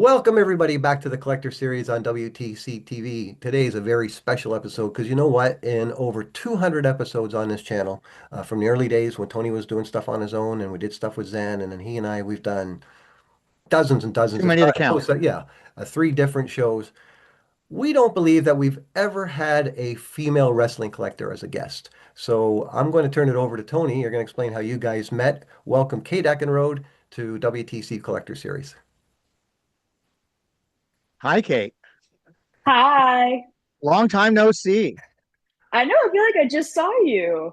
Welcome everybody back to the Collector Series on WTCtv. Today is a very special episode because you know what? In over 200 episodes on this channel, from the early days when Tony was doing stuff on his own and we did stuff with Zen, and then he and I, we've done dozens and Too dozens of many to times. count. Three different shows. We don't believe that we've ever had a female wrestling collector as a guest. So I'm going to turn it over to Tony. You're going to explain how you guys met. Welcome Kate Eckenrode to WTC Collector Series. Hi, Kate. Hi. Long time no see. I know, I feel like I just saw you.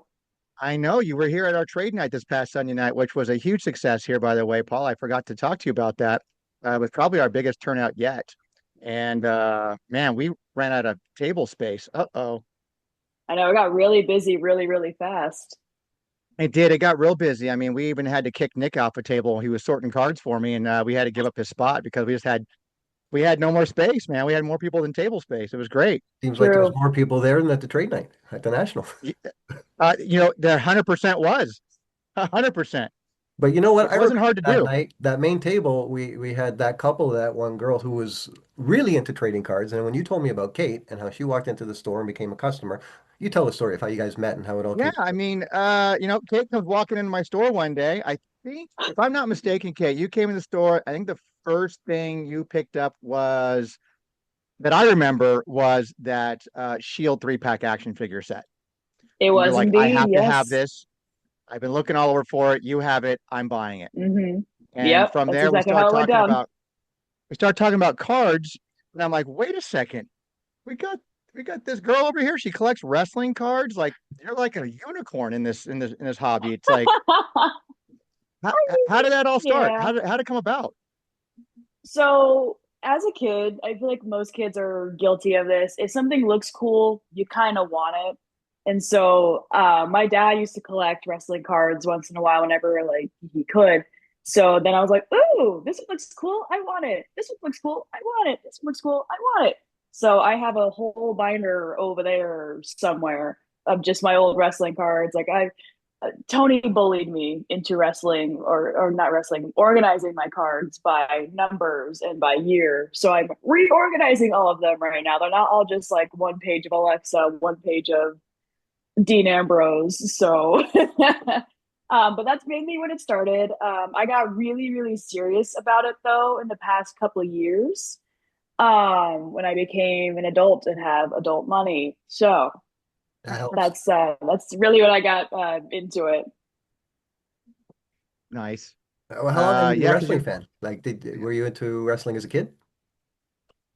I know you were here at our trade night this past Sunday night, which was a huge success here, by the way, Paul. I forgot to talk to you about that. It was probably our biggest turnout yet. And man, we ran out of table space. Uh-oh. I know it got really busy really, really fast. It did. It got real busy. I mean, we even had to kick Nick off a table. He was sorting cards for me, and we had to give up his spot because we had no more space, man. We had more people than table space. It was great. Seems like there was True. more people there than at the trade night at the National. There 100% was 100%. But you know what? It I wasn't remember hard to that do. night, that main table, we had that couple, that one girl who was really into trading cards. And when you told me about Kate and how she walked into the store and became a customer, you tell the story of how you guys met and how it all Yeah, came. I mean, Kate comes walking into my store one day. I think, if I'm not mistaken, Kate, you came in the store. I think the first thing you picked up was that I remember was that Shield 3-pack action figure set. It And you're was like, I indeed, have to have yes. this. I've been looking all over for it. You have it. I'm buying it. hmm And Yep, from that's there, exactly how it went down. we start talking about cards. And I'm like, wait a second. We got we got this girl over here. She collects wrestling cards. Like you're like a unicorn in this hobby. It's like how, I how mean, did that all start? yeah. How did it come about? So as a kid, I feel like most kids are guilty of this. If something looks cool, you kind of want it. And so my dad used to collect wrestling cards once in a while whenever like he could. So then I was like, "Ooh, this one looks cool. I want it. This one looks cool. I want it. This one looks cool. I want it." So I have a whole binder over there somewhere of just my old wrestling cards. Tony bullied me into wrestling or not wrestling, organizing my cards by numbers and by year. So I'm reorganizing all of them right now. They're not all just like one page of Alexa, one page of Dean Ambrose. So, but that's mainly when it started. I got really, really serious about it though in the past couple of years when I became an adult and have adult money. So That helps. that's really what I got into it. Nice. Well, how long have you been a Yeah, because wrestling you fan? Like, were you into wrestling as a kid?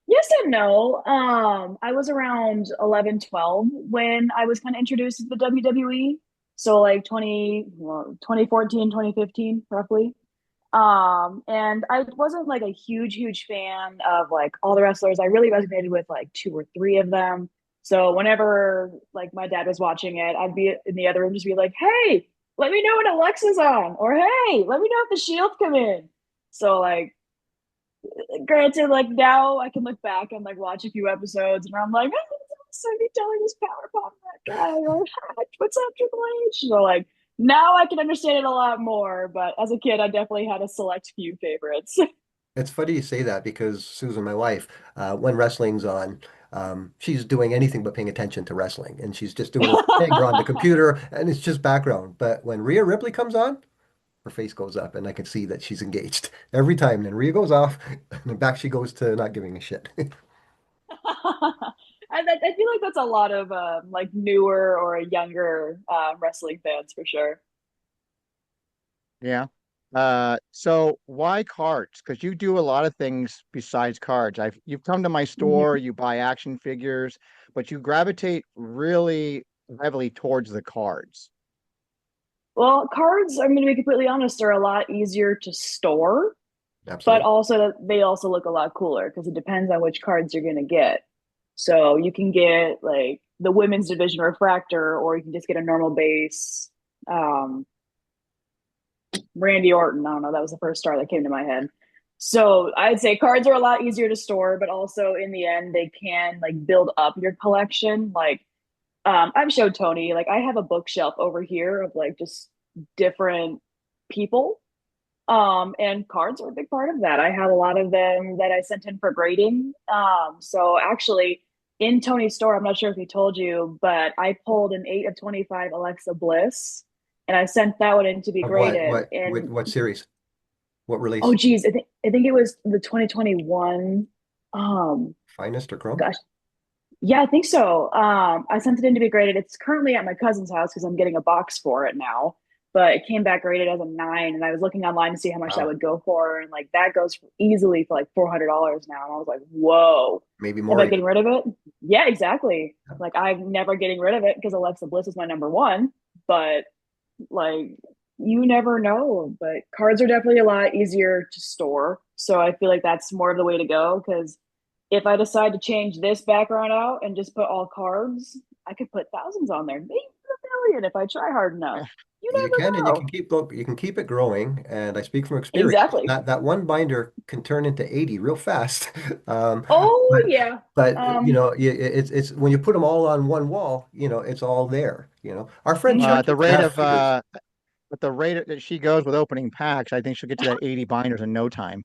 Yes and no. I was around 11, 12 when I was kind of introduced to the WWE. So like 2014, 2015, roughly. And I wasn't like a huge, huge fan of like all the wrestlers. I really resonated with like two or three of them. So whenever like my dad was watching it, I'd be in the other room just be like, "Hey, let me know when Alexa's on," or "Hey, let me know if the Shield come in." So like granted, like now I can look back and like watch a few episodes and I'm like, "Oh, so you telling this power bomb that guy or what's up Triple H?" So like now I can understand it a lot more, but as a kid I definitely had a select few favorites. It's funny you say that because Susan, my wife, when wrestling's on, she's doing anything but paying attention to wrestling, and she's just doing her thing or on the computer, and it's just background. But when Rhea Ripley comes on, her face goes up, and I can see that she's engaged every time. Then Rhea goes off, and then back she goes to not giving a shit. I feel like that's a lot of like newer or younger wrestling fans for sure. yeah. So why cards? Because you do a lot of things besides cards. You've come to my store, Mhm. you buy action figures, but you gravitate really heavily towards the cards. Well, cards, I'm going to be completely honest, are a lot easier to store, but Absolutely. also they also look a lot cooler because it depends on which cards you're going to get. So you can get like the women's division refractor, or you can just get a normal base. Um, Randy Orton, I don't know, that was the first star that came to my head. So I'd say cards are a lot easier to store, but also in the end, they can like build up your collection. Like I've showed Tony, like I have a bookshelf over here of like just different people. And cards are a big part of that. I have a lot of them that I sent in for grading. So actually in Tony's store, I'm not sure if he told you, but I pulled an 8 of 25 Alexa Bliss and I sent that one in to be Of graded. And what series? What oh release? geez, I think it was the 2021. Finest or Chrome? Gosh, yeah, I think so. I sent it in to be graded. It's currently at my cousin's house because I'm getting a box for it now. But it came back rated as a 9, and I was looking online to see how much that Wow. would go for, and like that goes for, easily for like $400 now. And I was like, "Whoa, Maybe am more I even. getting rid of it?" Yeah, exactly. Like I'm never getting rid of it because Alexa Bliss is my number one. But like you never know. But cards are definitely a lot easier to store, so I feel like that's more of the way to go because if I decide to change this background out and just put all cards, I could put thousands on there, maybe a million if I try hard enough. You You can, and never know. you can keep it growing. And I speak from experience. Exactly. That one binder can turn into 80 real fast. Oh But yeah. you Um, know, it's when you put them all on one wall, you know, it's all there. You know, our friend mhm. Chuck At the used to rate have of figures. at the rate that she goes with opening packs, I think she'll get to that 80 binders in no time.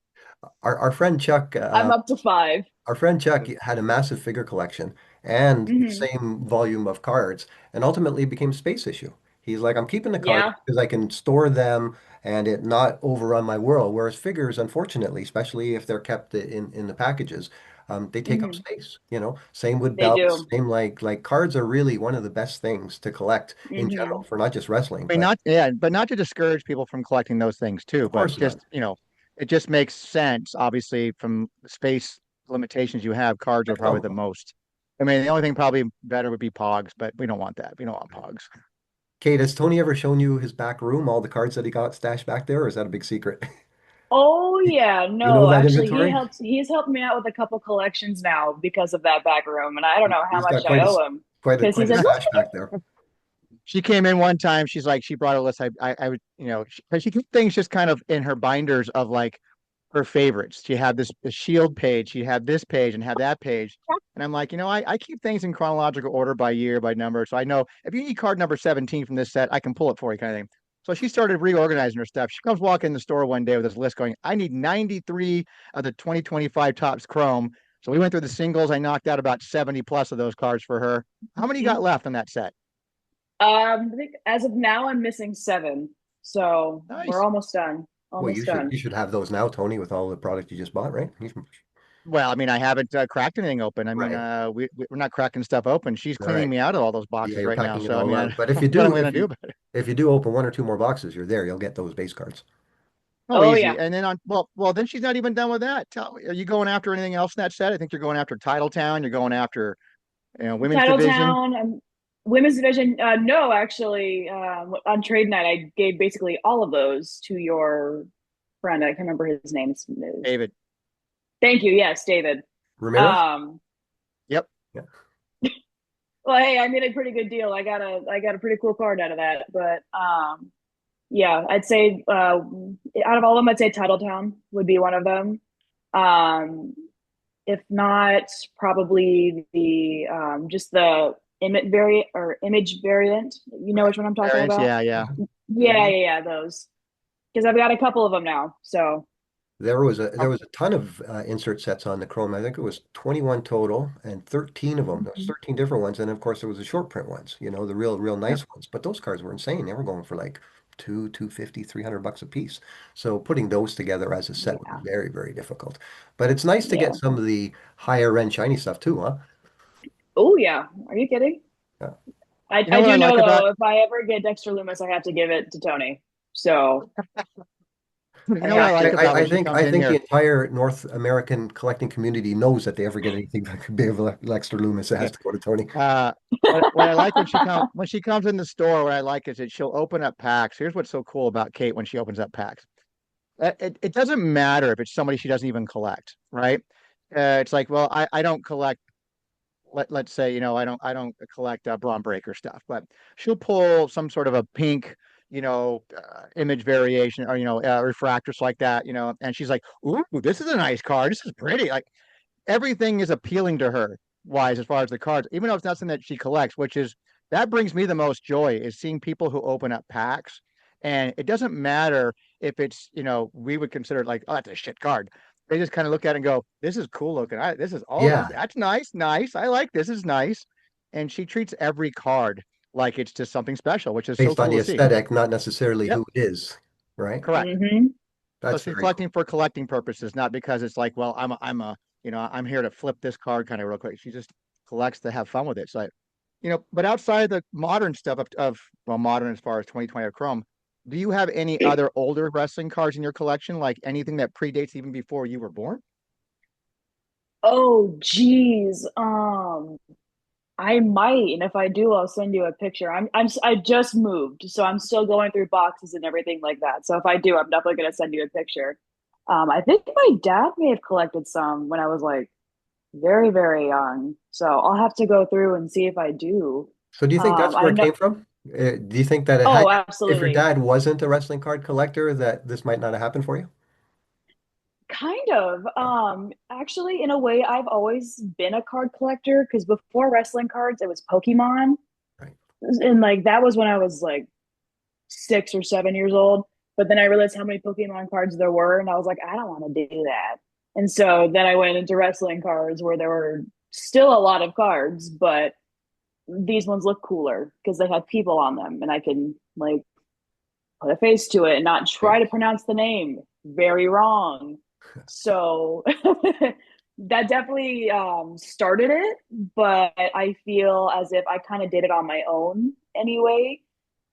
Our friend Chuck I'm up to 5. Our friend Chuck had a massive figure collection and the Hmm. same volume of cards, and ultimately became a space issue. He's like, I'm keeping the cards Yeah. because I can store them and it not overrun my world. Whereas figures, unfortunately, especially if they're kept in the packages, they take up Hmm. space. You know, same with They belts. do. Same like cards are really one of the best things to collect in general Hmm. for not just wrestling, I mean, but not yeah, but not to discourage people from collecting those things too, of but course not. just, it just makes sense, obviously, from the space limitations you have, cards are probably the Oh, most. I mean, the only thing probably better would be Pogs, but we don't want that. We don't want Pogs. Kate, has Tony ever shown you his back room, all the cards that he got stashed back there, or is that a big secret? Oh yeah, You know no, that actually inventory? he's helped me out with a couple collections now because of that back room, and I don't know how He's much got I owe him because he quite a says, "Let's stash back there. She came in one time. She's like, she brought a list. I would, she kept things just kind of in her binders of like her favorites. She had this Shield page. She had this page and had that page. And I'm like, I keep things in chronological order by year, by number. So I know if you need card number 17 from this set, I can pull it for you, kind of thing. So she started reorganizing her stuff. She comes walking in the store one day with this list going, I need 93 of the 2025 Topps Chrome. So we went through the singles. I knocked out about 70 plus of those cards for her. How many you got Mhm. left on that set? I think as of now, I'm missing 7. So we're Nice. almost done. Well, Almost done. you should have those now, Tony, with all the product you just bought, right? Well, I mean, I haven't cracked anything open. I mean, Right. we're not cracking stuff open. She's All right. cleaning me out of all those Yeah, boxes you're right now. packing it So I all mean, out. But what I'm going to do about it? if you do open one or two more boxes, you're there. You'll get those base cards. Oh, Oh easy. yeah, And then well, then she's not even done with that. Tell me, are you going after anything else in that set? I think you're going after Titletown. You're going after, women's division. Titletown. Women's division. No, actually, on trade night, I gave basically all of those to your friend. I can't remember his name. David. Thank you. Yes, David. Ramirez? Um, Yep. Yeah. well, hey, I made a pretty good deal. I got a pretty cool card out of that. But yeah, I'd say out of all of them, I'd say Titletown would be one of them. Um, if not, probably the just the image variant. You know Right. which one I'm talking Variants. about? Yeah, yeah. Yeah, Hmm. yeah, yeah, those. Because I've got a couple of them now. So, There was a ton of insert sets on the Chrome. I think it was 21 total and 13 of them. There was mhm. 13 different ones. And of course there was the short print ones, you know, the real Yep. nice ones. But those cards were insane. They were going for like 250, $300 a piece. So putting those together as a set would be Yeah, very difficult. But it's nice to get yeah. some of the higher end shiny stuff too, huh? Oh yeah. Are you kidding? Yeah. I You know I what I do know like about though, if I ever get Dexter Loomis, I have to give it to Tony. So you I know what I have like to. about when she comes I in think the here. entire North American collecting community knows that they ever get anything that could be of Lexter Loomis. It has to go to Tony. What I like when she comes in the store, what I like is that she'll open up packs. Here's what's so cool about Kate when she opens up packs. It doesn't matter if it's somebody she doesn't even collect, right? It's like, well, I don't collect. Let's say, I don't collect Braun Breaker stuff, but she'll pull some sort of a pink, image variation or refractors like that, and she's like, "Ooh, this is a nice card. This is pretty." Like everything is appealing to her wise as far as the cards, even though it's not something that she collects, which is that brings me the most joy is seeing people who open up packs And it doesn't matter if it's, we would consider it like, oh, that's a shit card. They just kind of look at it and go, this is cool looking. This is, oh, Yeah, that's nice, nice. I like this is nice. And she treats every card like it's just something special, which is so based on cool the to see. aesthetic, not necessarily Yep, who it is, right? correct. Hmm. So That's she's very cool. collecting for collecting purposes, not because it's like, well, I'm here to flip this card kind of real quick. She just collects to have fun with it. So, but outside of the modern stuff well, modern as far as 2020 of Chrome, do you have any other older wrestling cards in your collection, like anything that predates even before you were born? Oh, geez. I might, and if I do, I'll send you a picture. I just moved, so I'm still going through boxes and everything like that. So if I do, I'm definitely gonna send you a picture. I think my dad may have collected some when I was like very, very young. So I'll have to go through and see if I do. So do you think that's I where it know. came from? Do you think that it had, Oh, if your absolutely. dad wasn't a wrestling card collector, that this might not have happened for you? Kind of. Actually, in a way, I've always been a card collector because before wrestling cards, it was Pokemon. Right. And like that was when I was like 6 or 7 years old. But then I realized how many Pokemon cards there were, and I was like, I don't want to do that. And so then I went into wrestling cards where there were still a lot of cards, but these ones look cooler because they have people on them, and I can like put a face to it and not try Right. to pronounce the name very wrong. So that definitely started it, but I feel as if I kind of did it on my own anyway.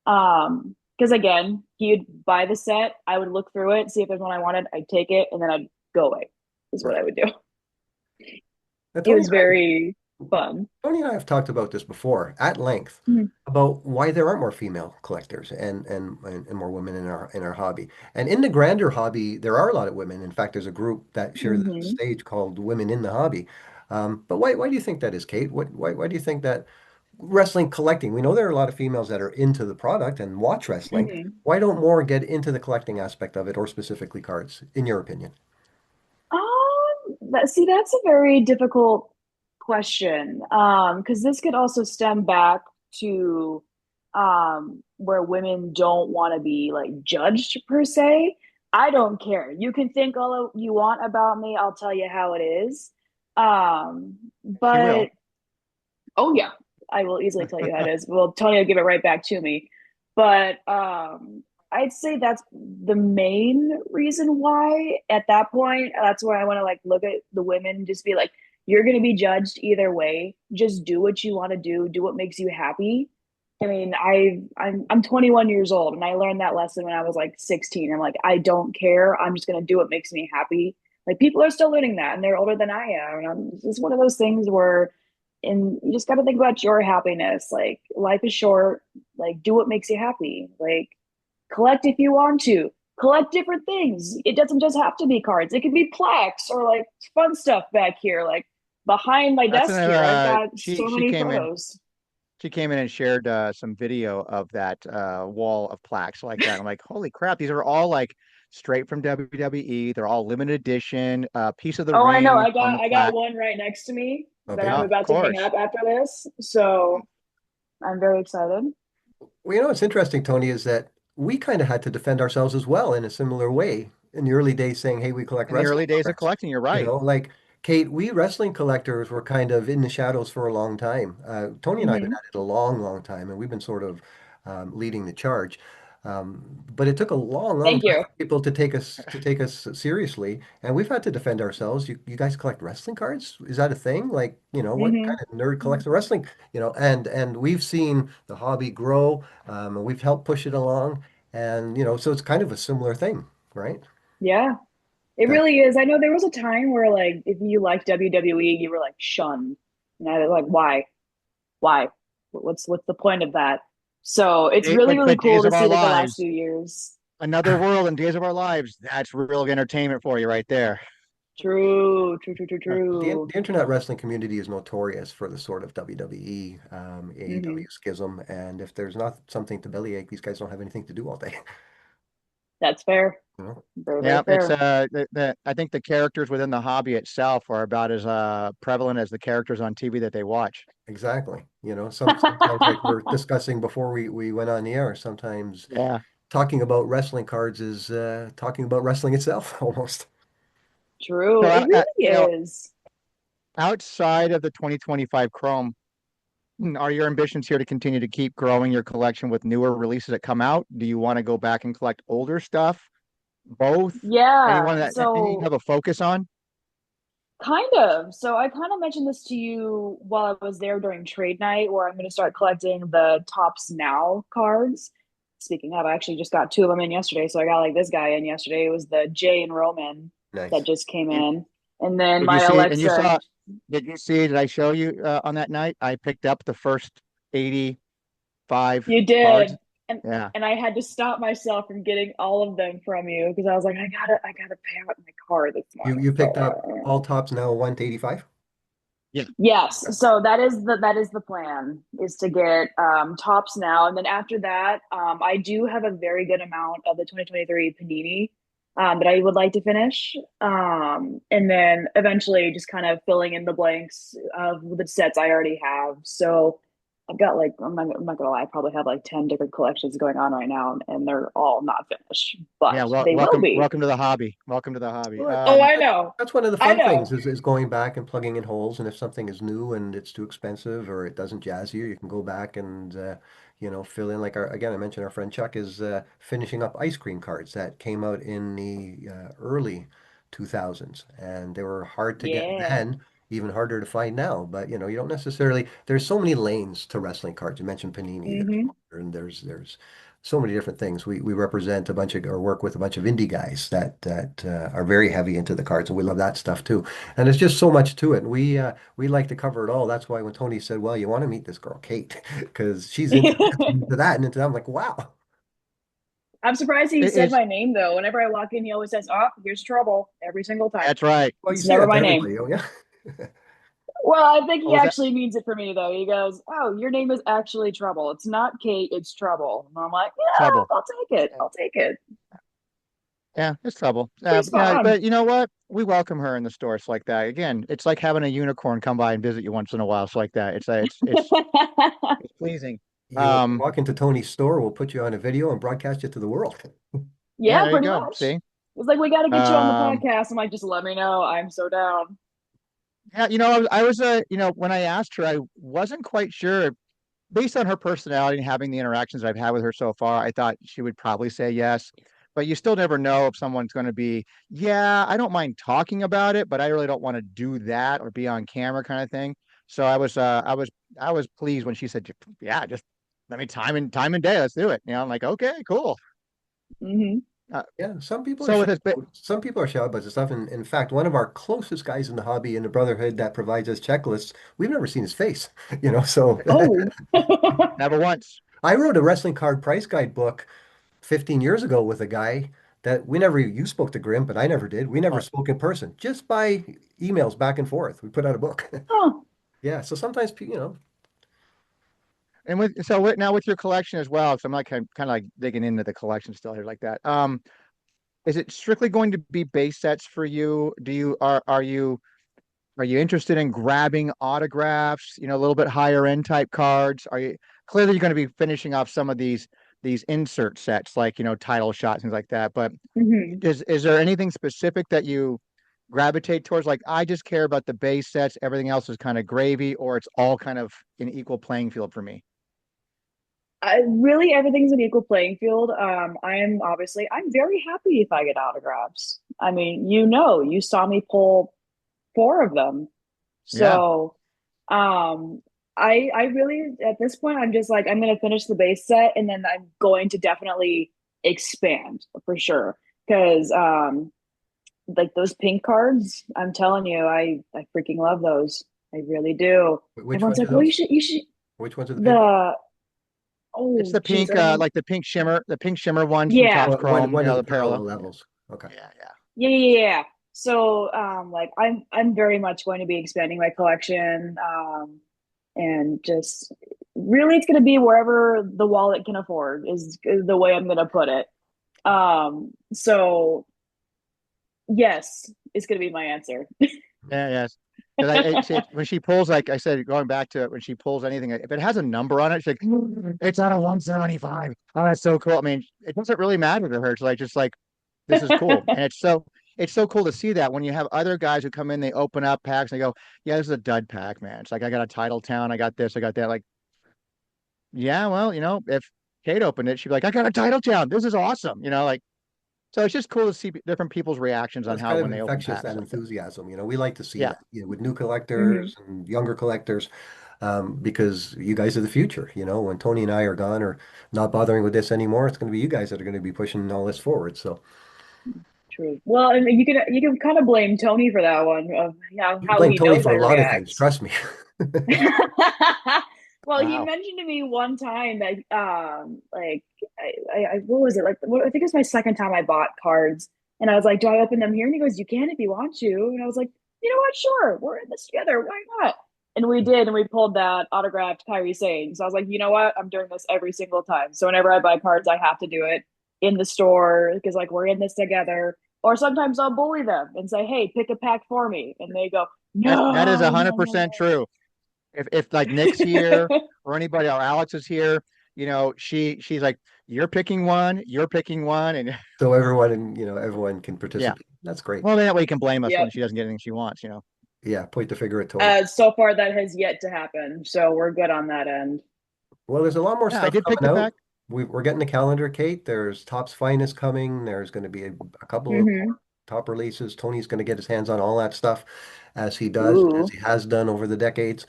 Because again, he would buy the set, I would look through it, see if there's one I wanted, I'd take it, and then I'd go away, is what Right. I would do. Now, It was very fun. Tony and I have talked about this before at length Mhm. about why there aren't more female collectors and more women in our hobby. And in the grander hobby, there are a lot of women. In fact, there's a group that share the Hmm. stage called Women in the Hobby. But why do you think that is, Kate? Why do you think that wrestling collecting? We know there are a lot of females that are into the product and watch wrestling. Hmm. Why don't more get into the collecting aspect of it, or specifically cards, in your opinion? See, that's a very difficult question. Because this could also stem back to where women don't want to be like judged per se. I don't care. You can think all you want about me. I'll tell you how it is. She will. But oh yeah, I will easily tell you how it is. Well, Tony will give it right back to me. But I'd say that's the main reason why at that point, that's where I want to like look at the women and just be like, you're gonna be judged either way. Just do what you want to do what makes you happy. I mean, I'm 21 years old and I learned that lesson when I was like 16. I'm like, I don't care. I'm just gonna do what makes me happy. Like people are still learning that and they're older than I am. And it's just one of those things where and you just got to think about your happiness. Like life is short. Like do what makes you happy. Like collect if you want to. Collect different things. It doesn't just have to be cards. It could be plaques or like fun stuff back here. Like behind my That's desk here, I've got she so many photos. she came in and shared some video of that wall of plaques like that. I'm like, holy crap, these are all like straight from WWE. They're all limited edition, piece of the Oh, I know. ring I on got the I got plaque. one right next to me Oh, that I'm baby. Of about to hang course. up after this. So I'm very excited. Well, what's interesting, Tony, is that we kind of had to defend ourselves as well in a similar way in the early days, saying, "Hey, we collect In the wrestling early days of cards." collecting, you're right. Like Kate, we wrestling collectors were kind of in the shadows for a long time. Tony and I have been Hmm. at it a long, long time, and we've been sort of leading the charge. But it took a long, long Thank time you. for people to take us seriously, and we've had to defend ourselves. You guys collect wrestling cards? Is that a thing? Like, what kind Hmm. of nerd collects a wrestling? And we've seen the hobby grow, and we've helped push it along, and so it's kind of a similar thing, right? Yeah. It That really is. I know there was a time where like if you liked WWE, you were like shunned. And I was like, why? Why? What's the point of that? So it's really, really But cool Days to of Our see like the last Lives, few years. another world and Days of Our Lives. That's real entertainment for you right there. True, true, true, true, the true. internet wrestling community is notorious for the sort of WWE, Hmm. AEW schism, and if there's not something to bellyache, these guys don't have anything to do all day. That's fair. You know? Very, very Yeah, it's fair. I think the characters within the hobby itself are about as prevalent as the characters on TV that they watch. Exactly. Sometimes like we're discussing before we went on the air, sometimes Yeah. talking about wrestling cards is talking about wrestling itself almost. True. So, It really is. outside of the 2025 Chrome, are your ambitions here to continue to keep growing your collection with newer releases that come out? Do you want to go back and collect older stuff? Both? Yeah. Anyone that any you So have a focus on? kind of. So I kind of mentioned this to you while I was there during trade night, where I'm going to start collecting the Tops Now cards. Speaking of, I actually just got two of them in yesterday. So I got like this guy in yesterday. It was the Jay and Roman that Nice. just came in. And then Did you my see it? And you Alexa, saw, did you see, did I show you on that night? I picked up the first 85 you cards. did. And Yeah. and I had to stop myself from getting all of them from you because I was like, I gotta pay out my card this You morning. picked up all tops now 1 to 85? Yeah. Yes, so that is the plan is to get Tops Now, and then after that, I do have a very good amount of the 2023 Panini that I would like to finish, and then eventually just kind of filling in the blanks of the sets I already have. So I've got like I'm not gonna lie, I probably have like 10 different collections going on right now, and they're all not finished, Yeah. but Well, they will welcome, be. welcome to the hobby. Welcome to the hobby. Well, Oh, I know, that's one of the I fun things know. is going back and plugging in holes. And if something is new and it's too expensive or it doesn't jazz you, you can go back and fill in. Like again, I mentioned our friend Chuck is finishing up ice cream cards that came out in the early 2000s, and they were hard to get Yeah. then, even harder to find now. But you don't necessarily. There's so many lanes to wrestling cards. You mentioned Panini. There's Mm-hmm. modern, there's so many different things. We represent a bunch of or work with a bunch of indie guys that are very heavy into the cards, and we love that stuff too. And there's just so much to it. And we like to cover it all. That's why when Tony said, "Well, you want to meet this girl, Kate, because she's into this, into that, and into that," I'm like, "Wow." I'm surprised he It said is. my name though. Whenever I walk in, he always says, "Oh, here's trouble," every single time. That's right. Well, you It's say never that to my name. everybody, don't you? Well, I think What he was that? actually means it for me though. He goes, "Oh, your name is actually Trouble. It's not Kate, it's Trouble." And I'm like, "Yeah, Trouble. I'll take it. Yeah. I'll take it." Yeah, it's trouble. Pretty spot Yeah, on. but you know what? We welcome her in the stores like that. Again, it's like having a unicorn come by and visit you once in a while. It's like that. It's pleasing. You Um, walk into Tony's store, we'll put you on a video and broadcast you to the world. yeah, Yeah, there you pretty go. much. See? It's like we got to get you on the Um, podcast. I'm like, just let me know. I'm so down. yeah, when I asked her, I wasn't quite sure based on her personality and having the interactions I've had with her so far, I thought she would probably say yes. But you still never know if someone's going to be, yeah, I don't mind talking about it, but I really don't want to do that or be on camera kind of thing. So I was pleased when she said, yeah, just let me time and day, let's do it. I'm like, okay, cool. Hmm. Uh, Yeah, some people are so shy. with this bit, Some people are shy about this stuff. And in fact, one of our closest guys in the hobby in the Brotherhood that provides us checklists, we've never seen his face. So Oh. never once. I wrote a wrestling card price guide book 15 years ago with a guy that you spoke to Grim, but I never did. We never Uh, spoke in person, just by emails back and forth. We put out a book. Oh. Yeah, so sometimes, and now with your collection as well, so I'm like kind of like digging into the collection still here like that. Is it strictly going to be base sets for you? Are you interested in grabbing autographs, a little bit higher end type cards? Are you clearly you're going to be finishing off some of these insert sets like, title shots, things like that. But Hmm. is there anything specific that you gravitate towards? Like I just care about the base sets, everything else is kind of gravy, or it's all kind of an equal playing field for me. I really everything's an equal playing field. I'm very happy if I get autographs. I mean, you saw me pull four of them. Yeah. So, um, I really at this point I'm just like I'm gonna finish the base set and then I'm going to definitely expand for sure. Because like those pink cards, I'm telling you, I freaking love those. I really do. which Everyone's ones are like, "Well, you those? should, you should." Which ones are the pink? The It's Oh, the geez, pink, I don't even. like the pink shimmer ones from Yeah, Topps One, Chrome, one of the the parallel parallel. levels. Okay. Yeah, yeah. yeah. So, like, I'm very much going to be expanding my collection, and just really, it's going to be wherever the wallet can afford is the way I'm going to put it. So yes, it's going to be my answer. Yeah, yes. Because I see it, when she pulls, like I said, going back to it, when she pulls anything, if it has a number on it, she's like, it's out of 175. Oh, that's so cool. I mean, it doesn't really matter to her. It's like just like this is cool. And it's so cool to see that when you have other guys who come in, they open up packs and they go, yeah, this is a dud pack, man. It's like I got a Title Town, I got this, I got that. Like, yeah, well, if Kate opened it, she'd be like, I got a Title Town. This is awesome. Like so it's just cool to see different people's reactions Well, on it's how kind of when they open infectious, that packs like that. enthusiasm. We like to see Yeah. that, with new Mhm. collectors and younger collectors, because you guys are the future. When Tony and I are gone or not bothering with this anymore, it's going to be you guys that are going to be pushing all this forward. So True. Well, and you can kind of blame Tony for that one of you how blame he Tony knows for I a lot of things, react. trust me. Well, he Wow. mentioned to me one time that like what was it like? I think it was my second time I bought cards, and I was like, "Do I open them here?" And he goes, "You can if you want to." And I was like, "You know what? Sure, we're in this together. Why not?" And we did, and we pulled that autographed Kyrie Sane. So I was like, "You know what? I'm doing this every single time. So whenever I buy cards, I have to do it in the store because like we're in this together." Or sometimes I'll bully them and say, "Hey, pick a pack for me," and they go, That is "No, no, 100% no, true. If like Nick's here no." or anybody or Alex is here, she's like, you're picking one, and So everyone can yeah. participate. That's great. Well, that way you can blame us when Yep. she doesn't get anything she wants. Yeah, point the finger at Tony. So far, that has yet to happen. So we're good on that end. Well, there's a lot more Yeah, I stuff did pick the coming out. pack. We're getting the calendar, Kate. There's Topps Finest coming. There's going to be a couple of more Hmm. top releases. Tony's going to get his hands on all that stuff, as he does, as Ooh, he has done over the decades.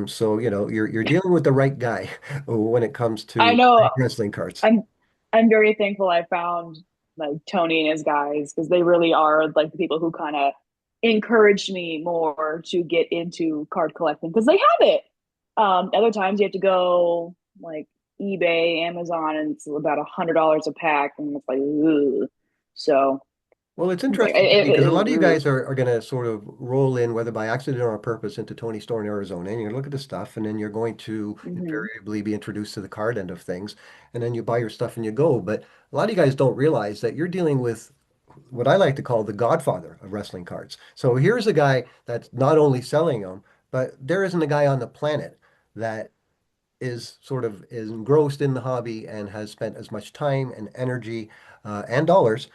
So you're dealing with the right guy when it comes I to know. wrestling cards. I'm I'm very thankful I found like Tony and his guys because they really are like the people who kind of encouraged me more to get into card collecting because they have it. Other times you have to go like eBay, Amazon, and it's about $100 a pack, and it's like, ugh. So Well, it's it's like interesting to me because a lot of you ugh. guys are going to sort of roll in, whether by accident or on purpose, into Tony's store in Arizona, and you look at the stuff, and then you're going to Mhm. invariably be introduced to the card end of things, and then you buy your stuff and you go. But a lot of you guys don't realize that you're dealing with what I like to call the godfather of wrestling cards. So here's a guy that's not only selling them, but there isn't a guy on the planet that is sort of is engrossed in the hobby and has spent as much time and energy and dollars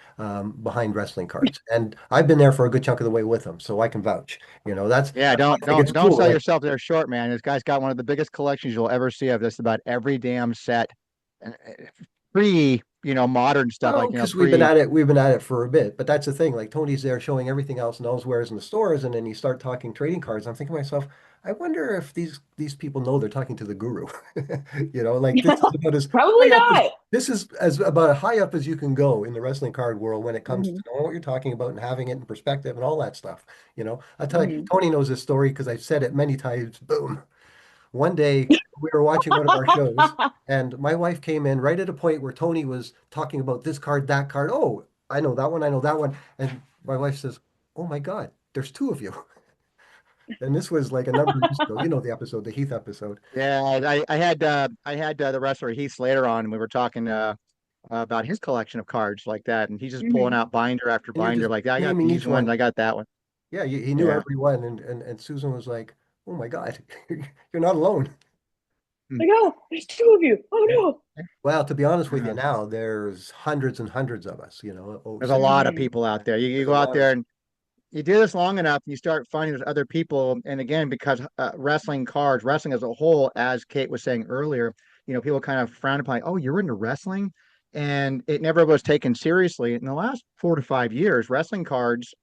behind wrestling cards. And I've been there for a good chunk of the way with them, so I can vouch. Yeah, That's why don't I think it's don't don't cool. sell Like, yourself there short, man. This guy's got one of the biggest collections you'll ever see of this about every damn set. And pre, modern stuff oh, like, because pre. we've been at it for a bit. But that's the thing. Like Tony's there showing everything else and elsewhere's in the stores, and then you start talking trading cards. I'm thinking to myself, I wonder if these people know they're talking to the guru. Like this is about as Probably high up as not. this is as about high up as you can go in the wrestling card world when it comes to Hmm. knowing what you're talking about and having it in perspective and all that stuff. I tell you, Hmm. Tony knows this story because I've said it many times. Boom. One day we were watching one of our shows, and my wife came in right at a point where Tony was talking about this card, that card. Oh, I know that one, I know that one. And my wife says, "Oh my God, there's two of you." And this was like a number of years ago. You know the episode, the Heath episode. Yeah, I had the wrestler Heath Slater on, and we were talking about his collection of cards like that, and he's just pulling Hmm. out binder after And you're binder, just like, yeah, I got naming these each ones, one. I got that one. Yeah, he knew Yeah. every one. And Susan was like, "Oh my God, you're not alone." Like, oh, there's two of you. Oh Yeah. no. Well, to be honest with you Uh, now, there's hundreds and hundreds of us, there's a sitting lot of around. Hmm. people out there. You There's a go out lot of there us. and you do this long enough, and you start finding there's other people. And again, because wrestling cards, wrestling as a whole, as Kate was saying earlier, people kind of frown upon, like, oh, you're into wrestling, and it never was taken seriously. In the last 4 to 5 years, wrestling cards,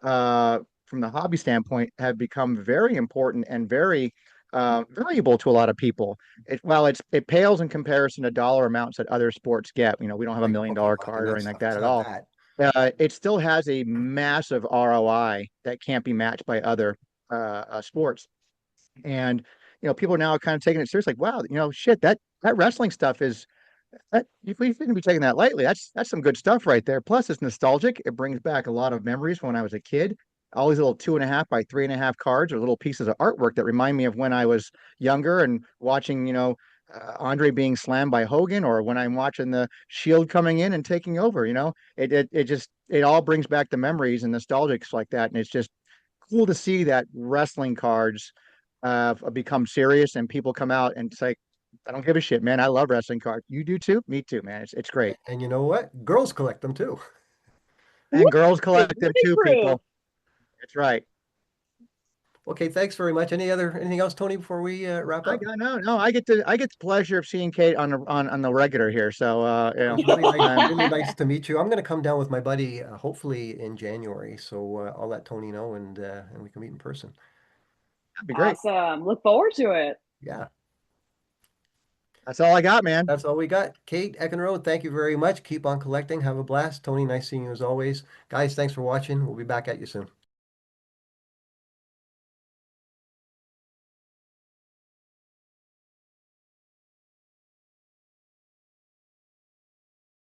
from the hobby standpoint, have become very important and very valuable to a lot of people. While it pales in comparison to dollar amounts that other sports get. We don't have a Like, million okay, dollar fine. card or That's anything like not, that it's at not all. that. It still has a massive ROI that can't be matched by other sports. And people are now kind of taking it seriously. Like, wow, shit, that wrestling stuff is that if we shouldn't be taking that lightly. That's some good stuff right there. Plus, it's nostalgic. It brings back a lot of memories from when I was a kid. All these little 2.5 by 3.5 cards or little pieces of artwork that remind me of when I was younger and watching, Andre being slammed by Hogan, or when I'm watching the Shield coming in and taking over. It just it all brings back the memories and nostalgics like that, and it's just cool to see that wrestling cards become serious and people come out and say, I don't give a shit, man. I love wrestling cards. You do too? Me too, man. It's great. And you know what? Girls collect them too. Woo! And girls collect them Living too, proof. people. That's right. Okay, thanks very much. Anything else, Tony, before we wrap I up? got no. I get the pleasure of seeing Kate on the regular here. So It was really nice, I'm really nice to meet you. I'm going to come down with my buddy, hopefully in January. So I'll let Tony know, and we can meet in person. that'd be great. Awesome. Look forward to it. Yeah, That's all I got, man. that's all we got. Kate Eckenrode, thank you very much. Keep on collecting. Have a blast. Tony, nice seeing you as always. Guys, thanks for watching. We'll be back at you soon.